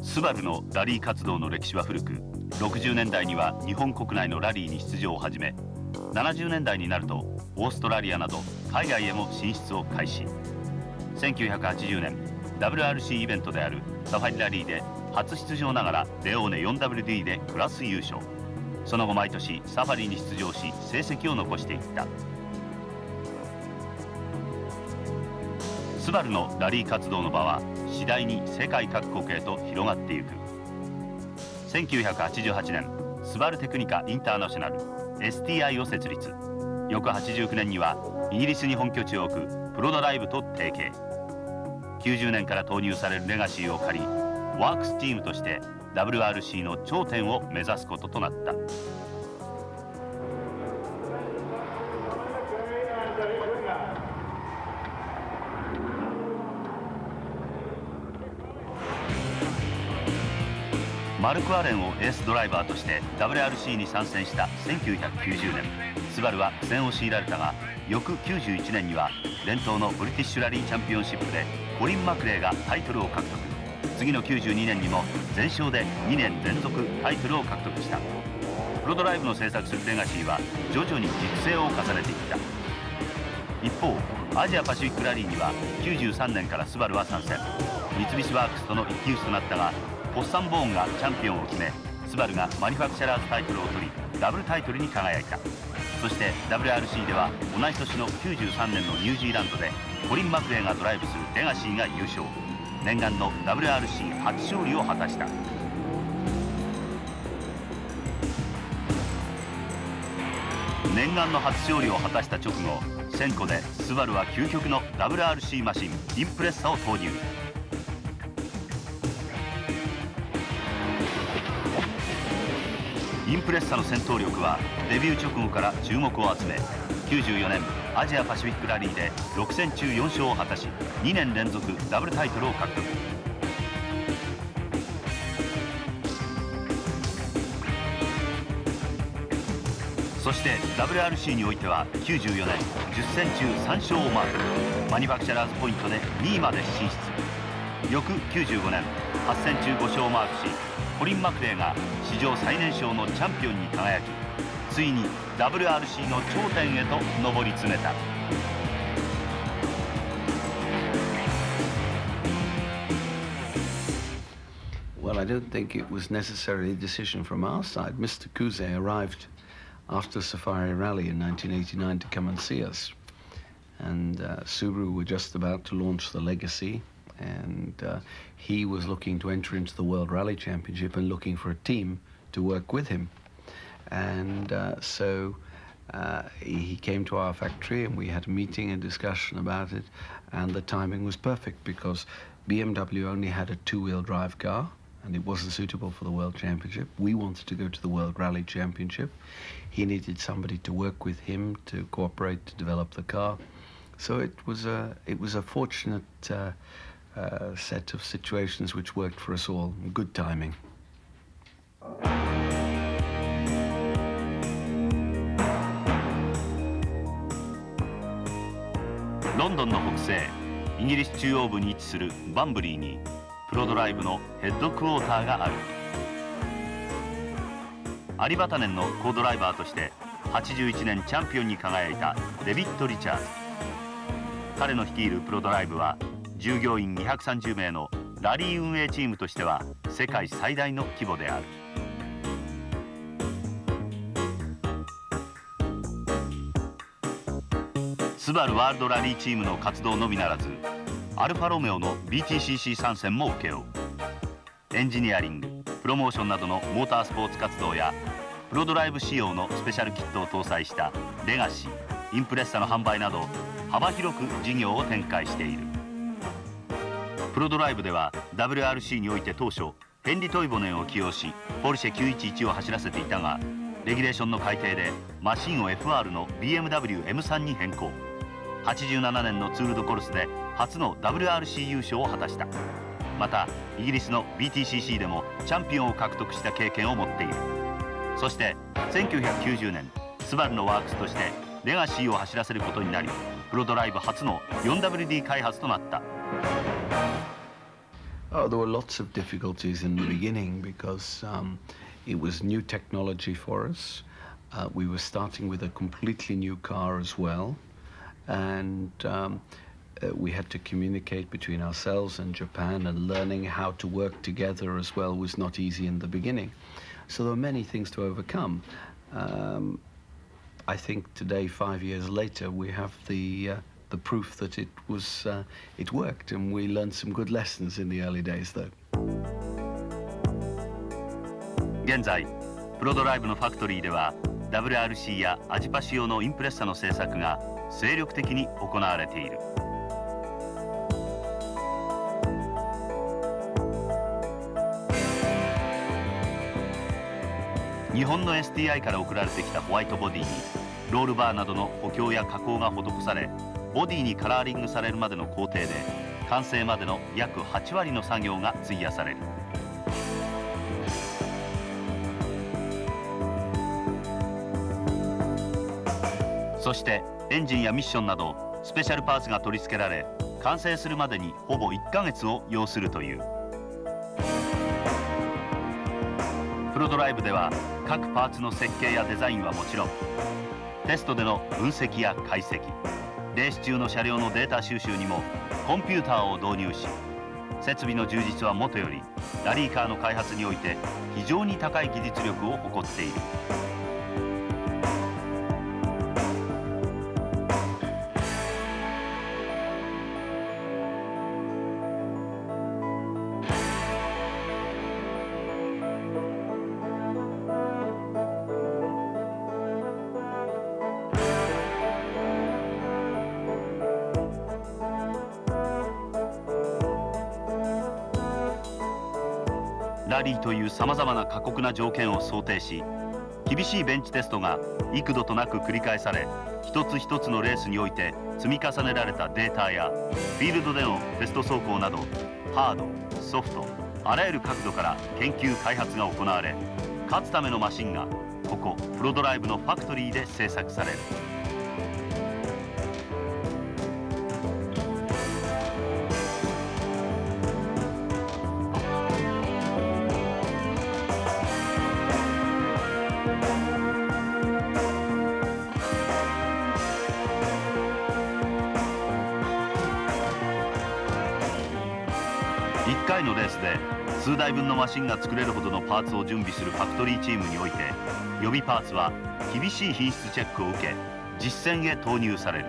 スバルのラリー活動の歴史は古く、60年代には日本国内のラリーに出場を始め、70年代になるとオーストラリアなど海外へも進出を開始。1980年 WRC イベントであるサファリラリーで初出場ながらレオーネ 4WD でクラス優勝。その後毎年サファリに出場し成績を残していった。スバルのラリー活動の場は次第に世界各国へと広がっていく。1988年スバルテクニカインターナショナル STI を設立。翌89年にはイギリスに本拠地を置くプロドライブと提携。90年から投入されるレガシーを借り、ワークスチームとして WRC の頂点を目指すこととなった。マルク・アレンをエースドライバーとして WRC に参戦した1990年、スバルは苦戦を強いられたが、翌91年には伝統のブリティッシュラリーチャンピオンシップでコリン・マクレーがタイトルを獲得。次の92年にも全勝で2年連続タイトルを獲得した。プロドライブの製作するレガシーは徐々に熟成を重ねていった。一方、アジアパシフィックラリーには93年からスバルは参戦。三菱ワークスとの一騎打ちとなったが、ポッサンボーンがチャンピオンを決め、スバルがマニファクチャラーズタイトルを取り、ダブルタイトルに輝いた。そして WRC では同じ年の93年のニュージーランドでコリン・マクレーがドライブするレガシーが優勝。念願の WRC 初勝利を果たした。念願の初勝利を果たした直後、1000個でスバルは究極の WRC マシンインプレッサを投入。インプレッサの戦闘力はデビュー直後から注目を集め、94年アジアパシフィックラリーで6戦中4勝を果たし、2年連続ダブルタイトルを獲得。そして WRC においては94年10戦中3勝をマーク。マニファクチャラーズポイントで2位まで進出。翌95年8戦中5勝をマークし、コリン・マクレーが史上最年少のチャンピオンに輝き、ついに WRC の頂点へと上り詰めた。Well, I don't think it was necessarily a decision from our side. Mr. Kuze arrived after Safari Rally in 1989 to come and see us. And Subaru were just about to launch the Legacy, and he was looking to enter into the World Rally Championship and looking for a team to work with him. And so he came to our factory and we had a meeting and discussion about it, and the timing was perfect because BMW only had a two-wheel drive car and it wasn't suitable for the World Championship. We wanted to go to the World Rally Championship. He needed somebody to work with him to cooperate to develop the car. So it was a fortunate set of situations which worked for us all. Good timing. ロンドンの北西、イギリス中央部に位置するバンブリーにプロドライブのヘッドクォーターがある。アリバタネンのコードライバーとして81年チャンピオンに輝いたデビッド・リチャーズ。彼の率いるプロドライブは従業員230名のラリー運営チームとしては世界最大の規模である。スバルワールドラリーチームの活動のみならず、アルファロメオの BTCC 参戦も請け負う。エンジニアリング、プロモーションなどのモータースポーツ活動やプロドライブ仕様のスペシャルキットを搭載したレガシー、インプレッサの販売など幅広く事業を展開している。プロドライブでは WRC において当初ヘンリ・トイボネンを起用しポルシェ911を走らせていたが、レギュレーションの改定でマシンを FR の BMW M3 に変更。87年のツール・ド・コルスで初の WRC 優勝を果たした。またイギリスの BTCC でもチャンピオンを獲得した経験を持っている。そして1990年スバルのワークスとしてレガシーを走らせることになり、プロドライブ初の 4WD 開発となった。Oh, there were lots of difficulties in the beginning because it was new technology for us. We were starting with a completely new car as well, and we had to communicate between ourselves and Japan, and learning how to work together as well was not easy in the beginning. So there were many things to overcome. I think today, 5 years later, we have the proof that it worked, and we learned some good lessons in the early days, though. 現在プロドライブのファクトリーでは WRC やアジパシ用のインプレッサの製作が精力的に行われている。日本の STI から送られてきたホワイトボディにロールバーなどの補強や加工が施され、ボディにカラーリングされるまでの工程で完成までの約8割の作業が費やされる。そしてエンジンやミッションなどスペシャルパーツが取り付けられ、完成するまでにほぼ1ヶ月を要するという。プロドライブでは各パーツの設計やデザインはもちろん、テストでの分析や解析、レース中の車両のデータ収集にもコンピューターを導入し、設備の充実はもとよりラリーカーの開発において非常に高い技術力を誇っている。ラリーというさまざまな過酷な条件を想定し、厳しいベンチテストが幾度となく繰り返され、一つ一つのレースにおいて積み重ねられたデータやフィールドでのテスト走行など、ハード、ソフト、あらゆる角度から研究開発が行われ、勝つためのマシンがここプロドライブのファクトリーで製作される。1回のレースで数台分のマシンが作れるほどのパーツを準備するファクトリーチームにおいて、予備パーツは厳しい品質チェックを受け、実戦へ投入される。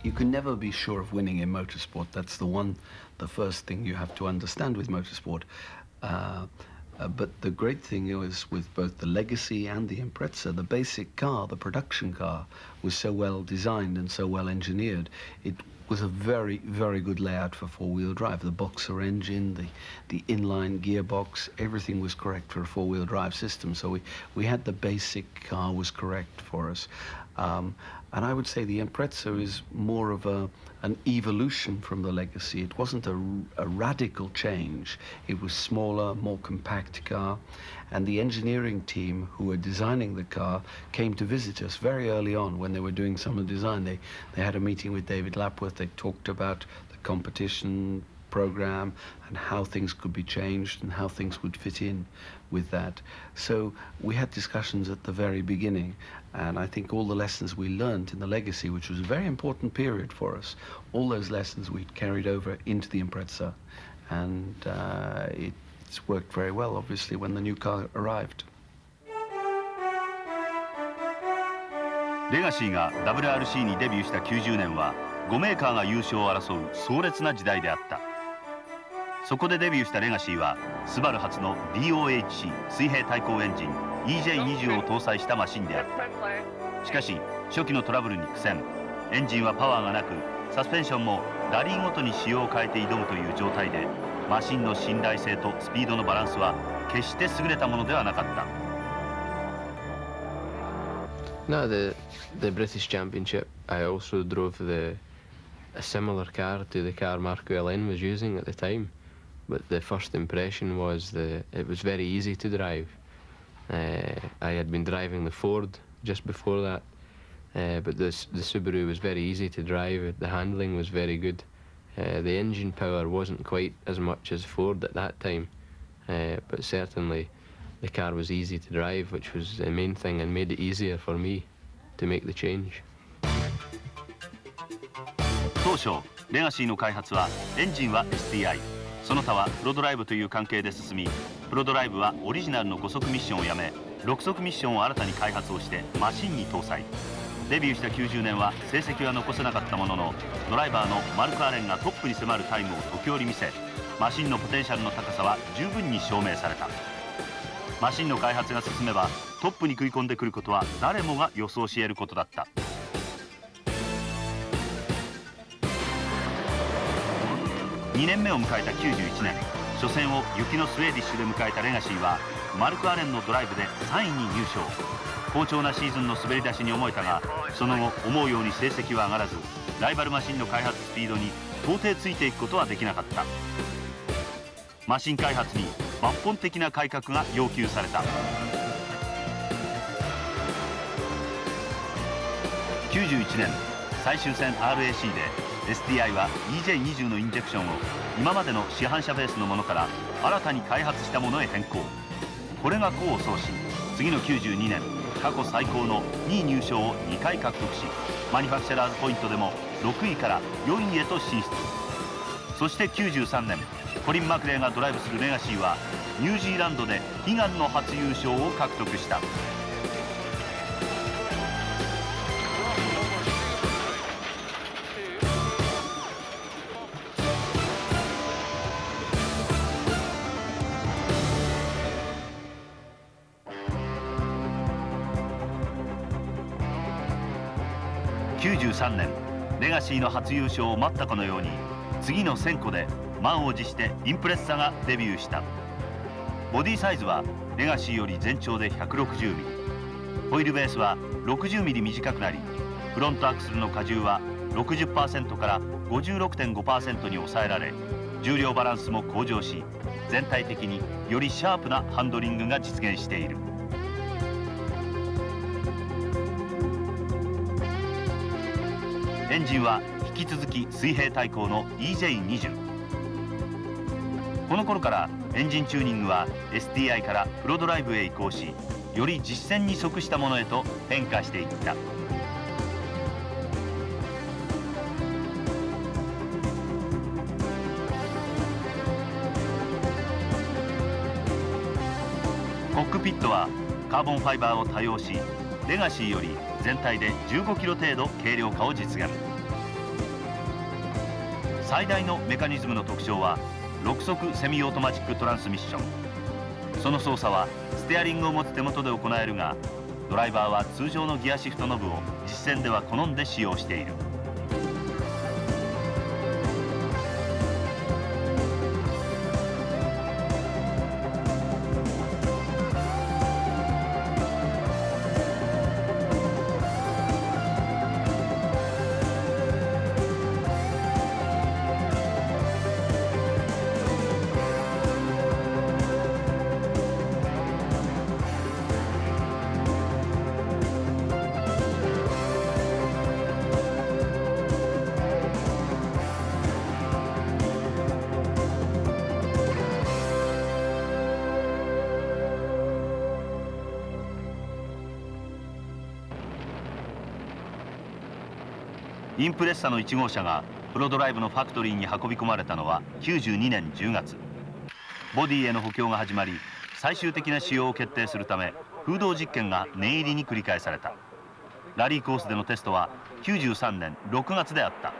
You can never be sure of winning in motorsport. That's the first thing you have to understand with motorsport. But the great thing is with both the Legacy and the Impreza, the basic car, the production car, was so well designed and so well engineered. It was a very, very good layout for four-wheel drive. The boxer engine, the inline gearbox, everything was correct for a four-wheel drive system. So we had the basic car was correct for us. And I would say the Impreza is more of an evolution from the Legacy. It wasn't a radical change. It was smaller, more compact car. And the engineering team who were designing the car came to visit us very early on when they were doing some of the design. They had a meeting with David Lapworth. They talked about the competition program and how things could be changed and how things would fit in with that. So we had discussions at the very beginning, and I think all the lessons we learned in the Legacy, which was a very important period for us, all those lessons we carried over into the Impreza, and it's worked very well, obviously, when the new car arrived. レガシーが WRC にデビューした90年は5メーカーが優勝を争う壮烈な時代であった。そこでデビューしたレガシーはスバル初の DOHC 水平対向エンジン EJ20 を搭載したマシンであった。しかし初期のトラブルに苦戦、エンジンはパワーがなく、サスペンションもラリーごとに仕様を変えて挑むという状態で、マシンの信頼性とスピードのバランスは決して優れたものではなかった。No, the British Championship, I also drove a similar car to the car Marco Elen was using at the time. but the first impression was it was very easy to drive. I had been driving the Ford just before that, but the Subaru was very easy to drive. The handling was very good. The engine power wasn't quite as much as Ford at that time, but certainly the car was easy to drive, which was the main thing and made it easier for me to make the change. 当初レガシーの開発はエンジンは STI、 その他はプロドライブという関係で進み、プロドライブはオリジナルの5速ミッションをやめ6速ミッションを新たに開発をしてマシンに搭載。デビューした90年は成績は残せなかったものの、ドライバーのマルク・アレンがトップに迫るタイムを時折見せ、マシンのポテンシャルの高さは十分に証明された。マシンの開発が進めばトップに食い込んでくることは誰もが予想し得ることだった。2年目を迎えた91年、初戦を雪のスウェーディッシュで迎えたレガシーはマルク・アレンのドライブで3位に入賞。好調なシーズンの滑り出しに思えたが、その後思うように成績は上がらず、ライバルマシンの開発スピードに到底ついていくことはできなかった。マシン開発に抜本的な改革が要求された。91年最終戦 RAC でSTI は EJ20 のインジェクションを今までの市販車ベースのものから新たに開発したものへ変更。これが功を奏し、次の92年過去最高の2位入賞を2回獲得し、マニファクチャラーズポイントでも6位から4位へと進出。そして93年コリン・マクレーがドライブするレガシーはニュージーランドで悲願の初優勝を獲得した。93年レガシーの初優勝を待ったかのように、次の1000個で満を持してインプレッサがデビューした。ボディサイズはレガシーより全長で 160mm、 ホイールベースは 60mm 短くなり、フロントアクセルの荷重は 60% から 56.5% に抑えられ、重量バランスも向上し、全体的によりシャープなハンドリングが実現している。エンジンは引き続き水平対向の EJ20。 この頃からエンジンチューニングは STI からプロドライブへ移行し、より実戦に即したものへと変化していった。コックピットはカーボンファイバーを多用し、レガシーより全体で15キロ程度軽量化を実現。最大のメカニズムの特徴は6速セミオートマチックトランスミッション。その操作はステアリングを持つ手元で行えるが、ドライバーは通常のギアシフトノブを実戦では好んで使用している。インプレッサの1号車がプロドライブのファクトリーに運び込まれたのは92年10月。ボディへの補強が始まり、最終的な仕様を決定するため風洞実験が念入りに繰り返された。ラリーコースでのテストは93年6月であった。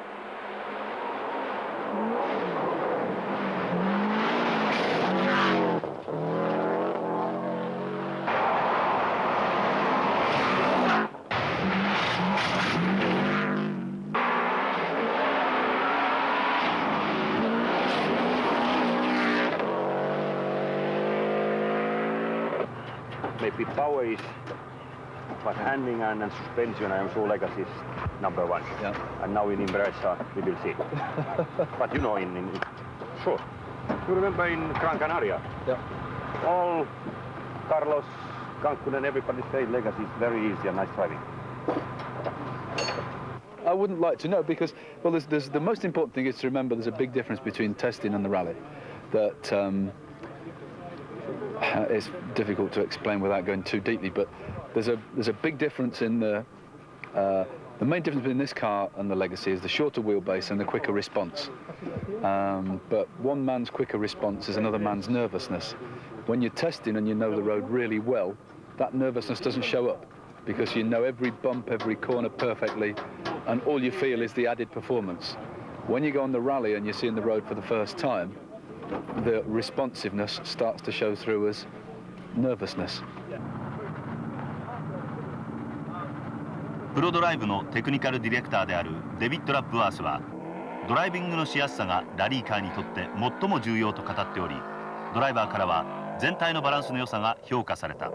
Maybe power is, but handling and suspension, I am sure Legacy is number one. Yeah. And now in Impreza, we will see. But you know, sure. You remember in Gran Canaria? Yeah. All Carlos, Cancunen, everybody say legacy is very easy and nice driving. I wouldn't like to know because, well, there's the most important thing is to remember there's a big difference between testing and the rally. That it's difficult to explain without going too deeply, but there's a big difference in the main difference between this car and the Legacy is the shorter wheelbase and the quicker response. But one man's quicker response is another man's nervousness. When you're testing and you know the road really well, that nervousness doesn't show up because you know every bump, every corner perfectly, and all you feel is the added performance. When you go on the rally and you're seeing the road for the first time, the responsiveness starts to show through as nervousness. プロドライブのテクニカルディレクターであるデビッド・ラップワースはドライビングのしやすさがラリーカーにとって最も重要と語っており、ドライバーからは全体のバランスの良さが評価された。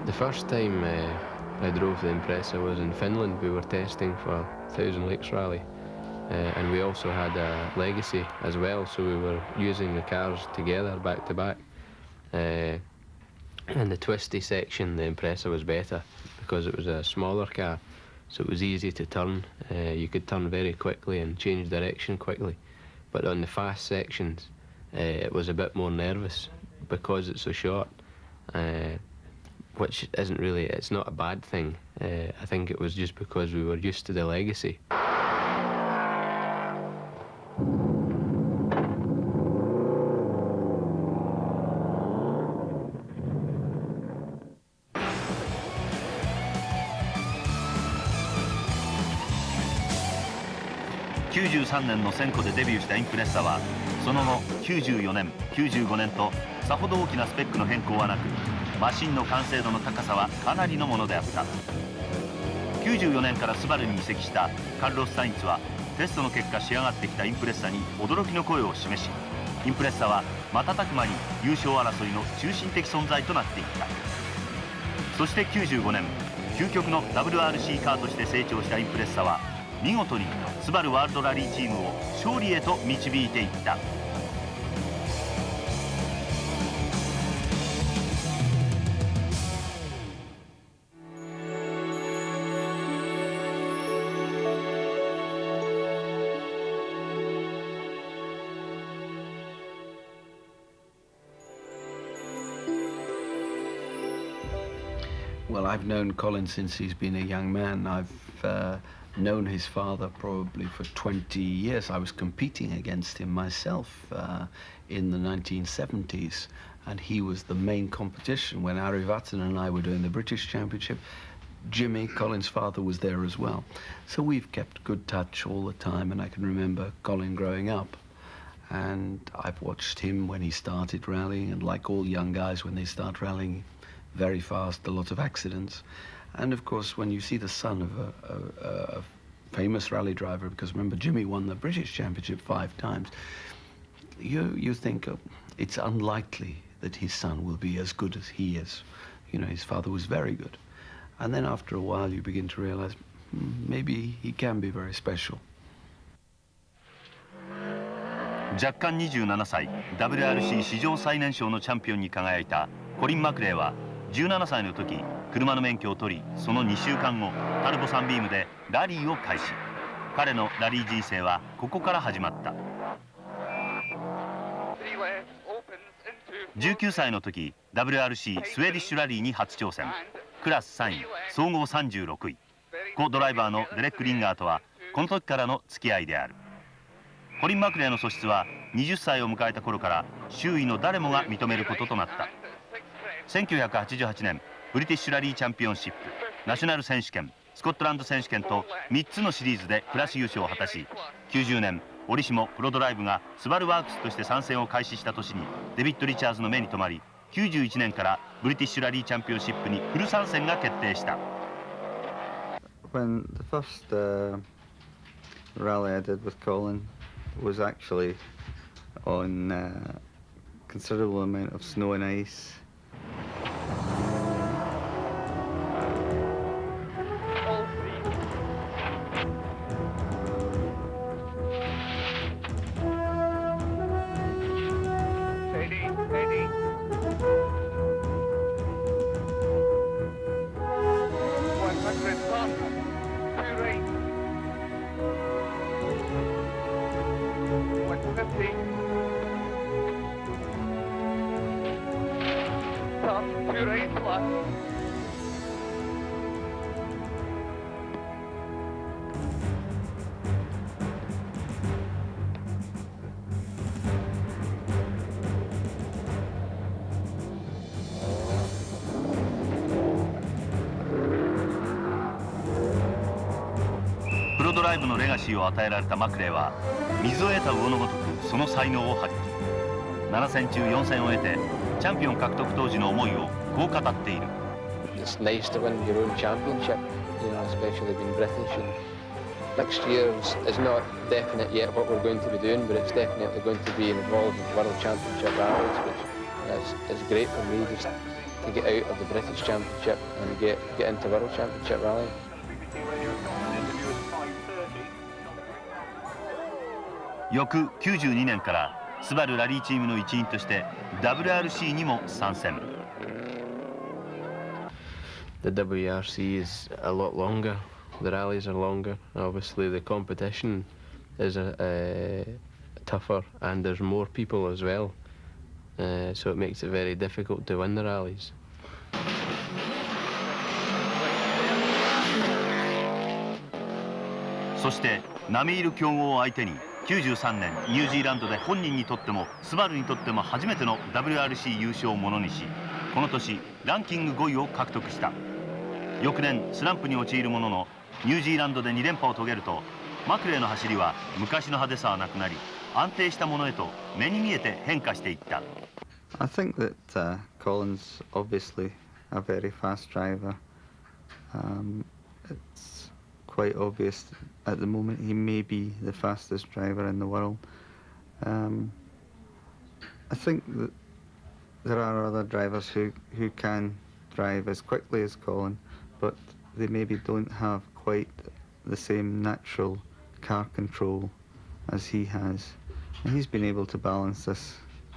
The first time I drove the Impreza was in Finland. We were testing for Thousand Lakes Rally, and we also had a Legacy as well, so we were using the cars together back to back. In the twisty section, the Impreza was better because it was a smaller car, so it was easy to turn. You could turn very quickly and change direction quickly. But on the fast sections, it was a bit more nervous because it's so short, which isn't really, it's not a bad thing. I think it was just because we were used to the Legacy.93年の1000個でデビューしたインプレッサはその後94年95年とさほど大きなスペックの変更はなくマシンの完成度の高さはかなりのものであった。94年からスバルに移籍したカルロス・サインツはテストの結果仕上がってきたインプレッサに驚きの声を示し、インプレッサは瞬く間に優勝争いの中心的存在となっていった。そして95年究極の WRC カーとして成長したインプレッサは見事にスバルワールドラリーチームを勝利へと導いていった。Well, I've known Colin since he's been a young man. I've known his father probably for 20 years. I was competing against him myself in the 1970s, and he was the main competition when Ari Vatanen and I were doing the British Championship. Jimmy, Colin's father, was there as well. So we've kept good touch all the time, and I can remember Colin growing up. And I've watched him when he started rallying, and like all young guys when they start rallying, very fast, a lot of accidents. And of course, when you see the son of a famous rally driver, because remember, Jimmy won the British Championship 5 times, you think it's unlikely that his son will be as good as he is. You know, his father was very good. And then after a while, you begin to realize maybe he can be very special. 若干27歳 WRC 史上最年少のチャンピオンに輝いたコリン・マクレーは17歳の時車の免許を取り、その2週間後タルボサンビームでラリーを開始。彼のラリー人生はここから始まった。19歳の時 WRC スウェーディッシュラリーに初挑戦。クラス3位総合36位。コドライバーのデレック・リンガーとはこの時からの付き合いである。コリン・マクレーの素質は20歳を迎えた頃から周囲の誰もが認めることとなった。1988年ブリティッシュラリーチャンピオンシップ、ナショナル選手権、スコットランド選手権と3つのシリーズでクラス優勝を果たし、90年折しもプロドライブがスバルワークスとして参戦を開始した年にデビッド・リチャーズの目に留まり、91年からブリティッシュラリーチャンピオンシップにフル参戦が決定した。When the first rally I did with Colin was actually on considerable amount of snow and ice. 150. Turn 2 right left.プロドライブのレガシーを与えられたマクレーは水を得た魚のごとくその才能を発揮。7戦中4戦を得てチャンピオン獲得当時の思いをこう語っている。 It's nice to win your own championship, you know, especially being British. And next year is not definite yet what we're going to be doing, but it's definitely going to be involved in World Championship rallies, which is great for me just to get out of the British Championship and get into World Championship rally. 翌92年からスバルラリーチームの一員として WRC にも参戦。 The WRC is a lot longer. The rallies are longer. Obviously, the competition is tougher, and there's more people as well. So it makes it very difficult to win the rallies. そして並みいる強豪を相手に93年ニュージーランドで本人にとってもスバルにとっても初めての WRC 優勝をものにし、この年ランキング5位を獲得した。翌年スランプに陥るもののニュージーランドで2連覇を遂げると、マクレーの走りは昔の派手さはなくなり、安定したものへと目に見えて変化していった。 I think that Colin's obviously a very fast driver. It's quite obvious at the moment he may be the fastest driver in the world. I think that there are other drivers who can drive as quickly as Colin, but they maybe don't have quite the same natural car control as he has. And he's been able to balance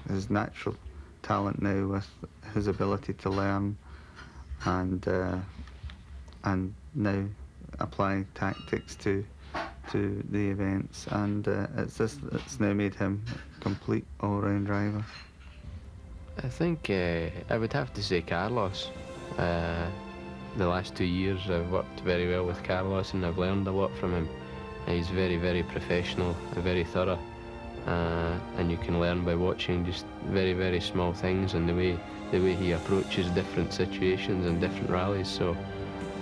his natural talent now with his ability to learn and now apply tactics to the events, and it's now made him a complete all-round driver. I think I would have to say Carlos. The last 2 years I've worked very well with Carlos and I've learned a lot from him. He's very, very professional, very thorough, and you can learn by watching just very, very small things and the way he approaches different situations and different rallies. So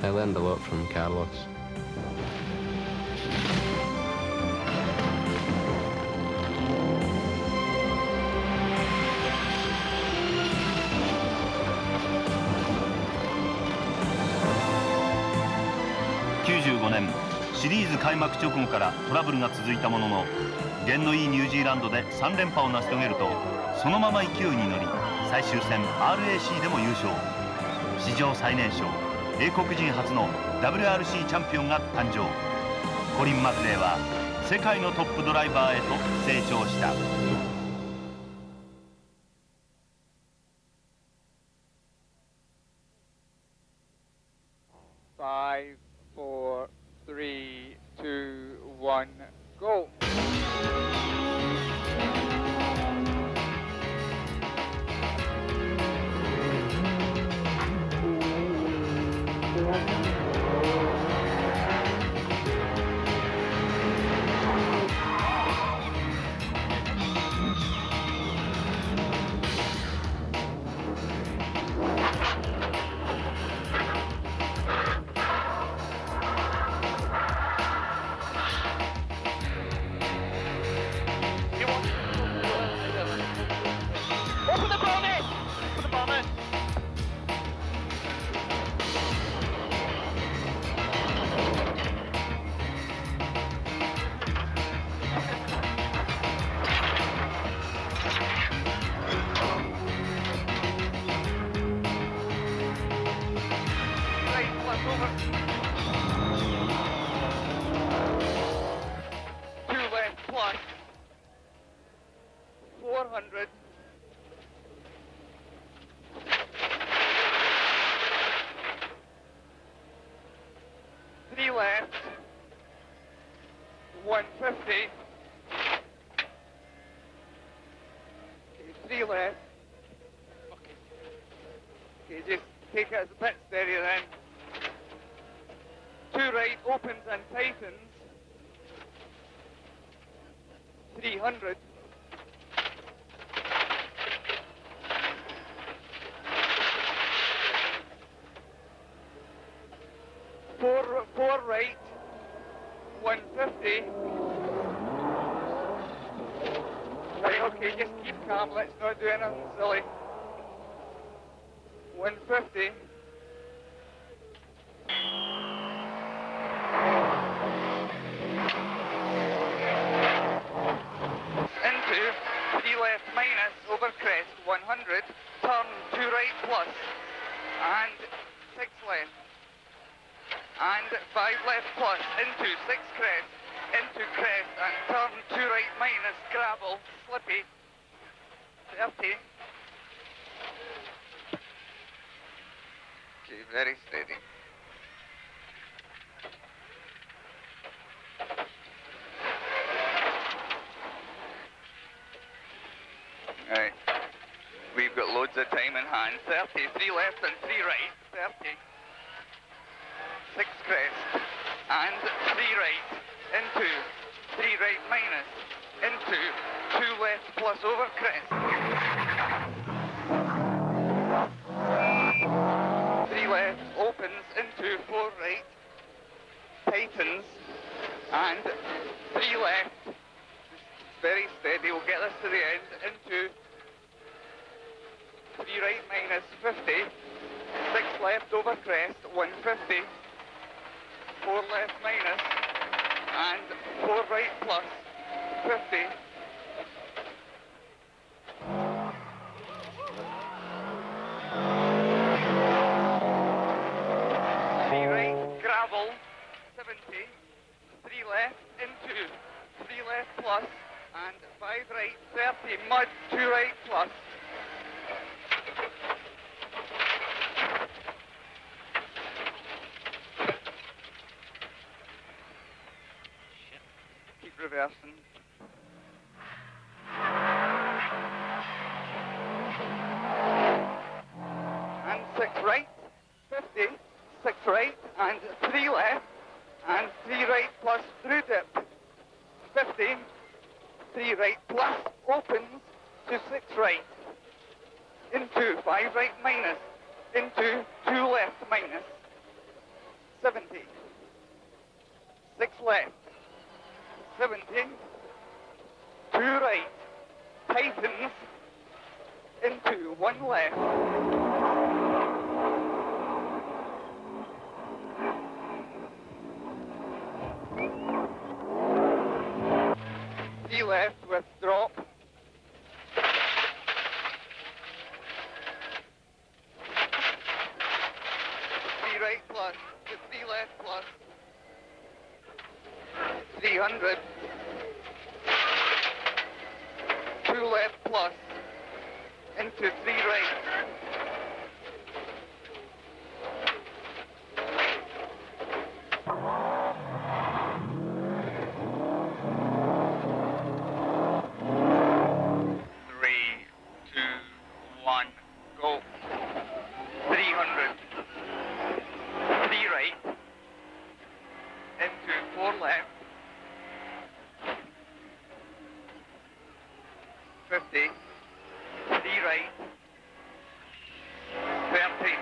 I learned a lot from Carlos.95年シリーズ開幕直後からトラブルが続いたものの、弦のいいニュージーランドで3連覇を成し遂げると、そのまま勢いに乗り最終戦 RAC でも優勝。史上最年少英国人初の WRC チャンピオンが誕生。コリン・マクレーは世界のトップドライバーへと成長した。5, 4, 3, 2, 1, go. Open the bonnet! Open the bonnet! Right, left over. 2 left plus. 400. 3 left. 150. 3 left. Okay, just take it as a bit steadier then. 2 right opens and tightens. 300. Four right, 150. Right, okay, just keep calm, let's not do anything silly. 150. Into 3 left minus over crest, 100. Turn 2 right plus, and 6 left. And 5 left plus, into 6 crest, into crest, and turn 2 right minus, gravel, slippy, 30. Okay, very steady. Alright, we've got loads of time in hand, 30, 3 left and 3 right, 30. 6 crest, and 3 right, into 3 right minus, into 2 left plus over crest. 3 left opens into 4 right, tightens, and 3 left. Very steady, we'll get this to the end, into 3 right minus 50, 6 left over crest, 150. 4 left minus, and 4 right plus, 50. 3 right, gravel, 70. 3 left, into 3 left plus, and 5 right, 30. Mud, 2 right plus. Reversing. And 6 right, 50, 6 right, and 3 left, and 3 right plus through dip, 50, 3 right plus opens to 6 right, into 5 right minus, into 2 left minus, 70, 6 left, 70, 2 right, tightens, into 1 left. 3 left with drop. 3 right plus, to 3 left plus. 300. 2 left plus, into 3 right. 3, 2, 1, go. 300. 3 right, into 4 left. 50, 3 right, 30,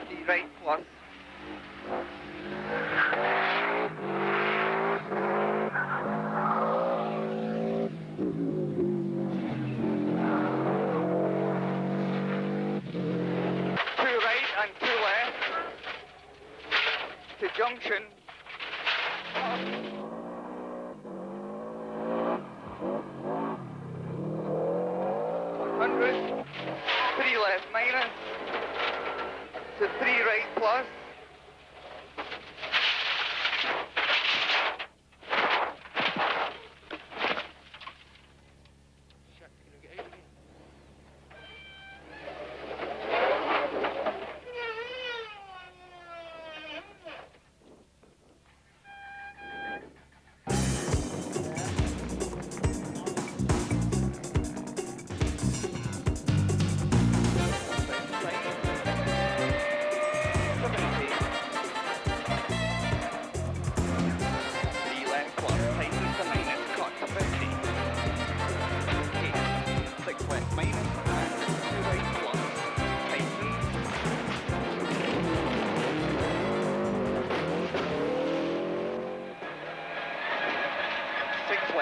3 right plus. 2 right and 2 left to junction. 100, 3 left minus, to 3 right plus.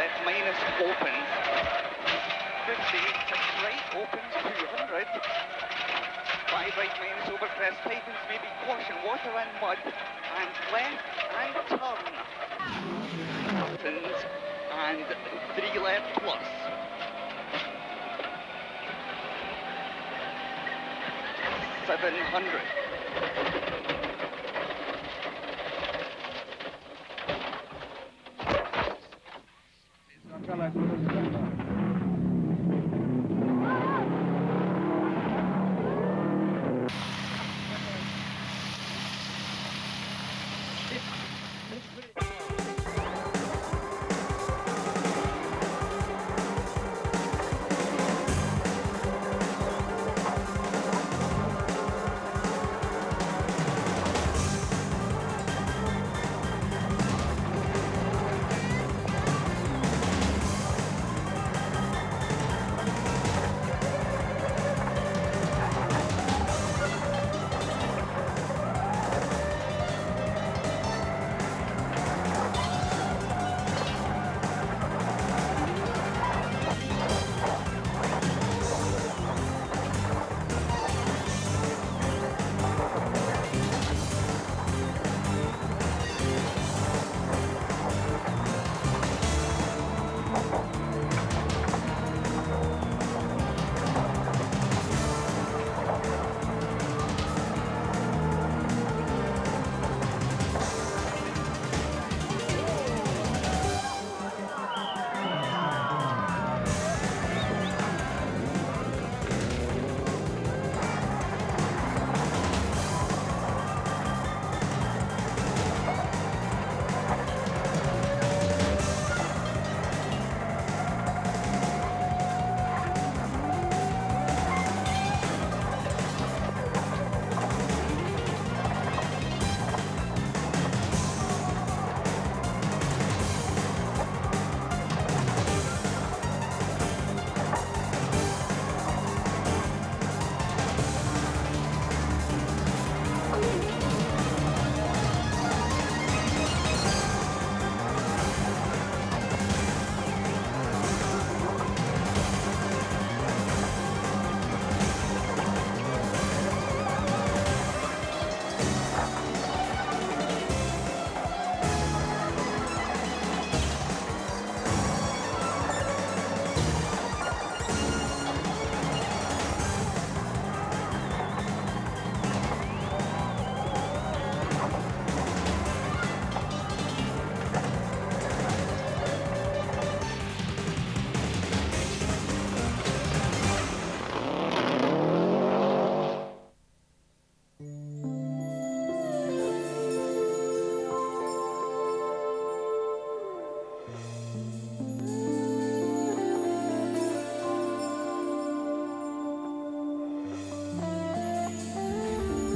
left minus opens 50, 6 right opens 200, 5 right minus over crest tightens, maybe caution, water and mud, and left and turn. Opens and 3 left plus. 700.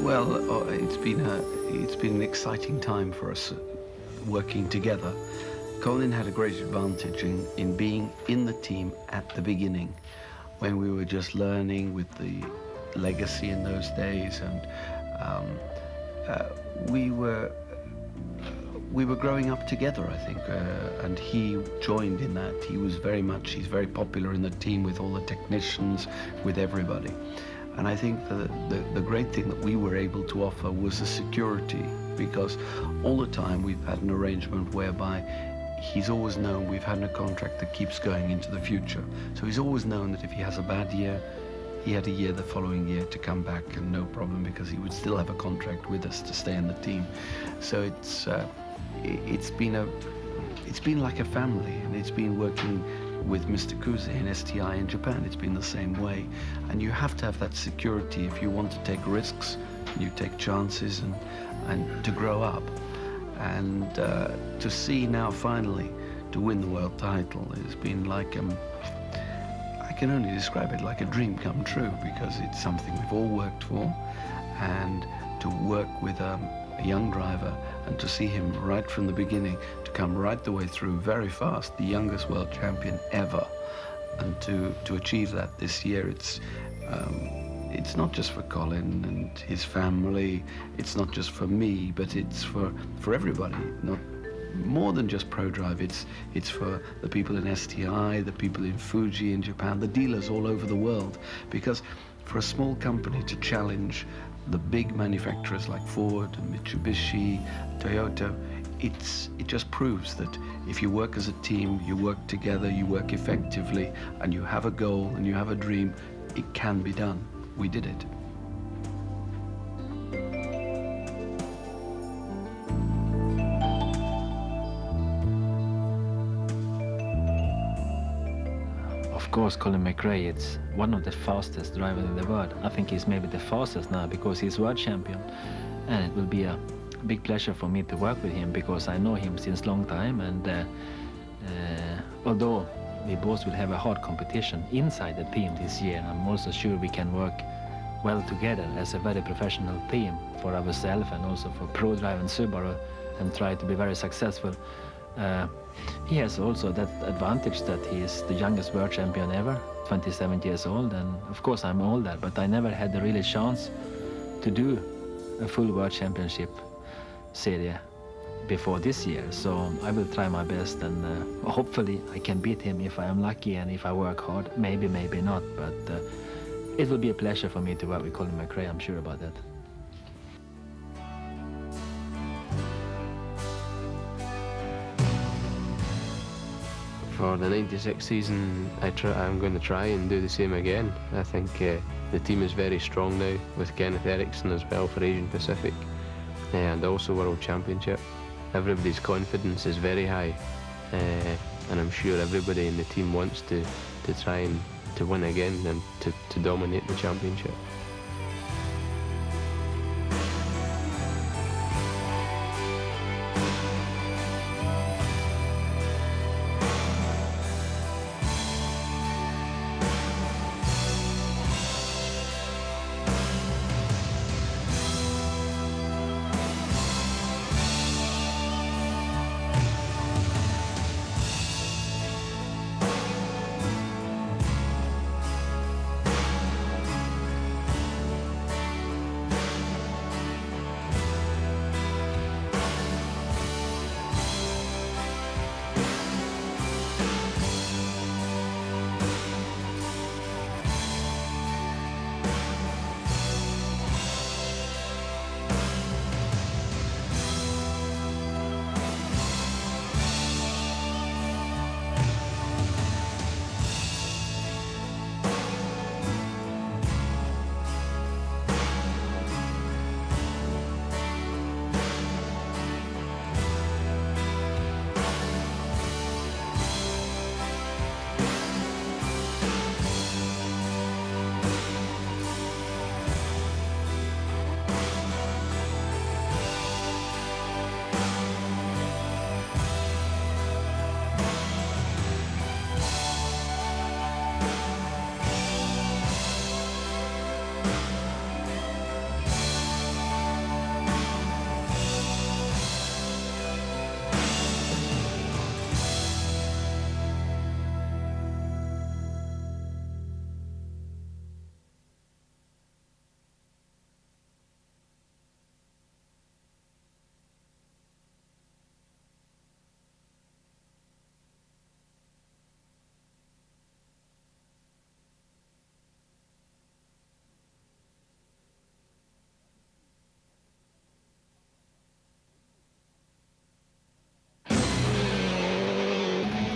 Well, it's been an exciting time for us working together. Colin had a great advantage in being in the team at the beginning, when we were just learning with the legacy in those days, and we were growing up together, I think, and he joined in that. He's very popular in the team with all the technicians, with everybody. And I think the great thing that we were able to offer was the security, because all the time we've had an arrangement whereby he's always known we've had a contract that keeps going into the future. So he's always known that if he has a bad year, he had a year the following year to come back, and no problem, because he would still have a contract with us to stay in the team. So it's been like a family, and it's been working with Mr. Kuze in STI in Japan. It's been the same way, and you have to have that security if you want to take risks, you take chances, and to grow up. And to see now finally to win the world title has been like I can only describe it like a dream come true, because it's something we've all worked for, and to work with a young driver and to see him right from the beginning to come right the way through very fast, the youngest world champion ever, and to achieve that this year, it's not just for Colin and his family, it's not just for me, but it's for everybody, more than just ProDrive. It's for the people in STI, the people in Fuji in Japan, the dealers all over the world. Because for a small company to challenge the big manufacturers like Ford, Mitsubishi, Toyota, it just proves that if you work as a team, you work together, you work effectively, and you have a goal and you have a dream, it can be done. We did it. Of course, Colin McRae, it's one of the fastest drivers in the world. I think he's maybe the fastest now because he's world champion. And it will be a big pleasure for me to work with him because I know him since long time. And although we both will have a hard competition inside the team this year, I'm also sure we can work well together as a very professional team for ourselves and also for ProDrive and Subaru and try to be very successful. He has also that advantage that he is the youngest world champion ever, 27 years old, and of course I'm older, but I never had the really chance to do a full world championship series before this year, so I will try my best and hopefully I can beat him if I am lucky and if I work hard. Maybe, maybe not, but it will be a pleasure for me to work with Colin McRae, I'm sure about that. For the 96 season, I'm going to try and do the same again. I think the team is very strong now with Kenneth Eriksson as well for Asian Pacific and also World Championship. Everybody's confidence is very high and I'm sure everybody in the team wants to try and to win again and to dominate the championship.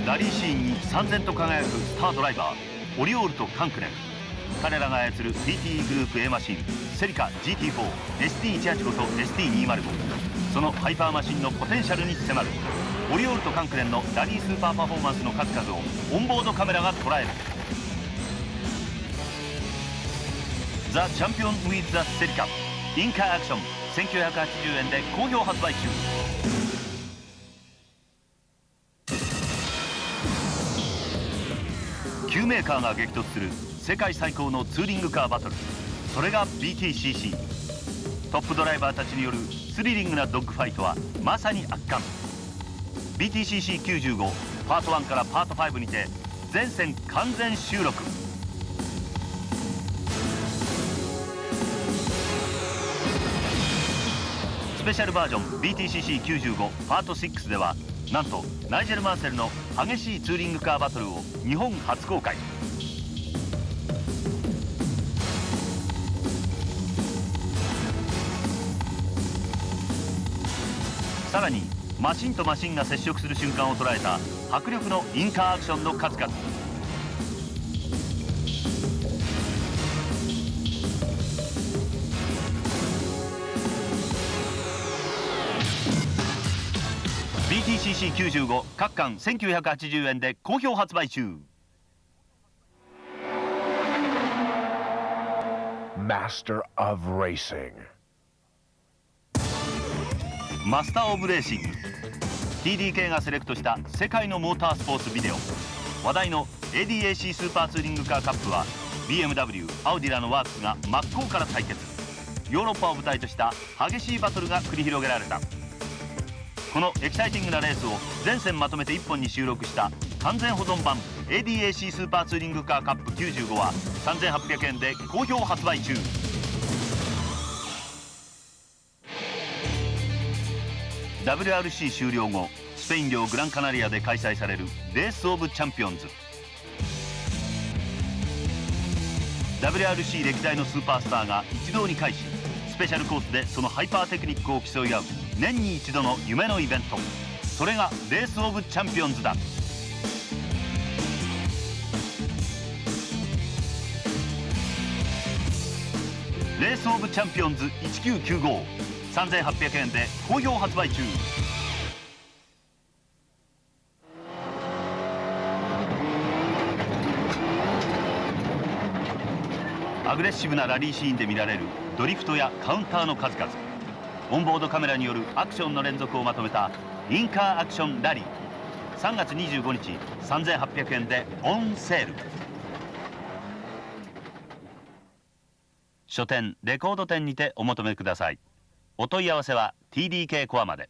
ラリーシーンに燦然と輝くスタードライバーオリオールとカンクネン。彼らが操る PT グループ A マシンセリカ GT4 ST185 と ST205、 そのハイパーマシンのポテンシャルに迫る。オリオールとカンクネンのラリースーパーパフォーマンスの数々をオンボードカメラが捉える。ザ・チャンピオン・ウィズ・ザ・セリカインカーアクション1980円で好評発売中。9メーカーが激突する世界最高のツーリングカーバトル、それが BTCC。 トップドライバーたちによるスリリングなドッグファイトはまさに圧巻。 BTCC95 パート1からパート5にて全線完全収録。スペシャルバージョン BTCC95 パート6ではなんとナイジェル・マーセルの激しいツーリングカーバトルを日本初公開。さらにマシンとマシンが接触する瞬間を捉えた迫力のインカーアクションの数々。BTCC95 各巻1980円で好評発売中。Master of Racing。マスター・オブ・レーシング TDK がセレクトした世界のモータースポーツビデオ。話題の ADAC スーパーツーリングカーカップは BMW、アウディラのワークスが真っ向から対決。ヨーロッパを舞台とした激しいバトルが繰り広げられた。このエキサイティングなレースを全線まとめて1本に収録した完全保存版 ADAC スーパーツーリングカーカップ95は3800円で好評発売中。WRC 終了後、スペイン領グランカナリアで開催されるレース・オブ・チャンピオンズ。 WRC 歴代のスーパースターが一堂に会し、スペシャルコースでそのハイパーテクニックを競い合う年に一度の夢のイベント。それがレース・オブ・チャンピオンズだ。レース・オブ・チャンピオンズ1995 3800円で好評発売中。アグレッシブなラリーシーンで見られるドリフトやカウンターの数々。オンボードカメラによるアクションの連続をまとめたインカーアクションラリー。3月25日3800円でオンセール。書店レコード店にてお求めください。お問い合わせは TDK コアまで。